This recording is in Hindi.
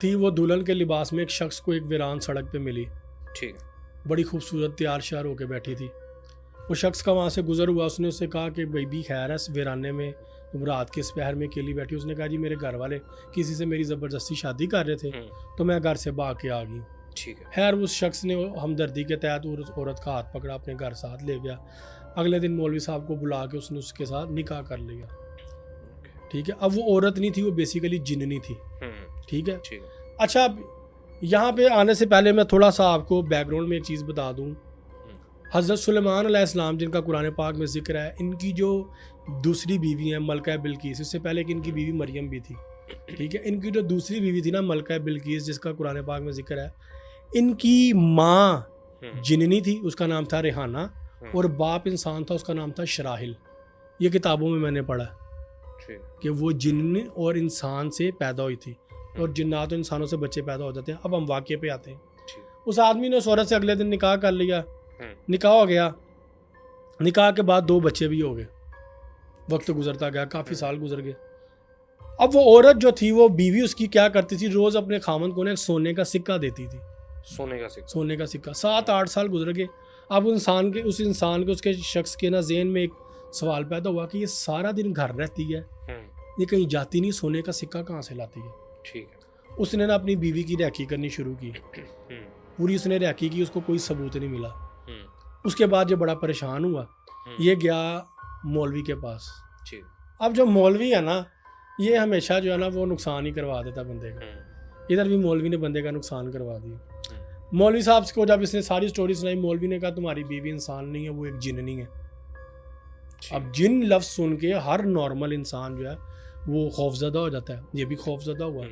थी वो दुल्हन के लिबास में एक शख्स को एक वीरान सड़क पे मिली। ठीक है। बड़ी खूबसूरत तैयार श्यार होके बैठी थी। वो शख्स का वहाँ से गुजर हुआ, उसने उससे कहा कि बेबी खैर है, इस वीराने में तुम रात के इस पहर में अकेली बैठी। उसने कहा जी मेरे घर वाले किसी से मेरी ज़बरदस्ती शादी कर रहे थे तो मैं घर से भाग के आ गई। ठीक है। खैर उस शख्स ने हमदर्दी के तहत उस औरत का हाथ पकड़ा, अपने घर साथ ले गया। अगले दिन मौलवी साहब को बुला के उसने उसके साथ निकाह कर लिया। ठीक है। अब वो औरत नहीं थी, वो बेसिकली जिन्नी थी। ठीक है। ठीक है। अच्छा, अब यहाँ पे आने से पहले मैं थोड़ा सा आपको बैकग्राउंड में एक चीज़ बता दूँ। हज़रत सुलेमान अलैहिस्सलाम जिनका कुरान पाक में जिक्र है, इनकी जो दूसरी बीवी है मलका बिल्कीस, इससे पहले कि इनकी बीवी मरियम भी थी। ठीक है। इनकी जो दूसरी बीवी थी ना मलका बिल्कीस, जिसका कुरान पाक में जिक्र है, इनकी माँ जिन्नी थी, उसका नाम था रेहाना, और बाप इंसान था, उसका नाम था शराहिल। ये किताबों में मैंने पढ़ा कि वो जिन्न और इंसान से पैदा हुई थी, और जिन्नात और इंसानों से बच्चे पैदा हो जाते हैं। अब हम वाक़े पे आते हैं। उस आदमी ने उस औरत से अगले दिन निकाह कर लिया। निकाह हो गया। निकाह के बाद 2 बच्चे भी हो गए। वक्त गुजरता गया, काफ़ी साल गुजर गए। अब वो औरत जो थी, वो बीवी उसकी क्या करती थी, रोज़ अपने खामन को ना सोने का सिक्का देती थी। सोने का सिक्का। 7-8 साल गुजर गए। अब उस इंसान के उसके शख्स के ना ज़हन में एक सवाल पैदा हुआ कि ये सारा दिन घर रहती है, ये कहीं जाती नहीं, सोने का सिक्का कहाँ से लाती है। ठीक है। उसने ना अपनी बीवी की रैकी करनी शुरू की। पूरी उसने रैकी की, उसको कोई सबूत नहीं मिला। उसके बाद जो बड़ा परेशान हुआ, ये गया मौलवी के पास। अब जो मौलवी है ना, ये हमेशा जो है ना वो नुकसान ही करवा देता बंदे का। इधर भी मौलवी ने बंदे का नुकसान करवा दिया। मौलवी साहब को जब इसने सारी स्टोरी सुनाई, मौलवी ने कहा तुम्हारी बीवी इंसान नहीं है, वो एक जिन्नी है। अब जिन लफ्ज़ सुन के हर नॉर्मल इंसान जो है वो खौफजदा हो जाता है। ये भी खौफजदा हुआ।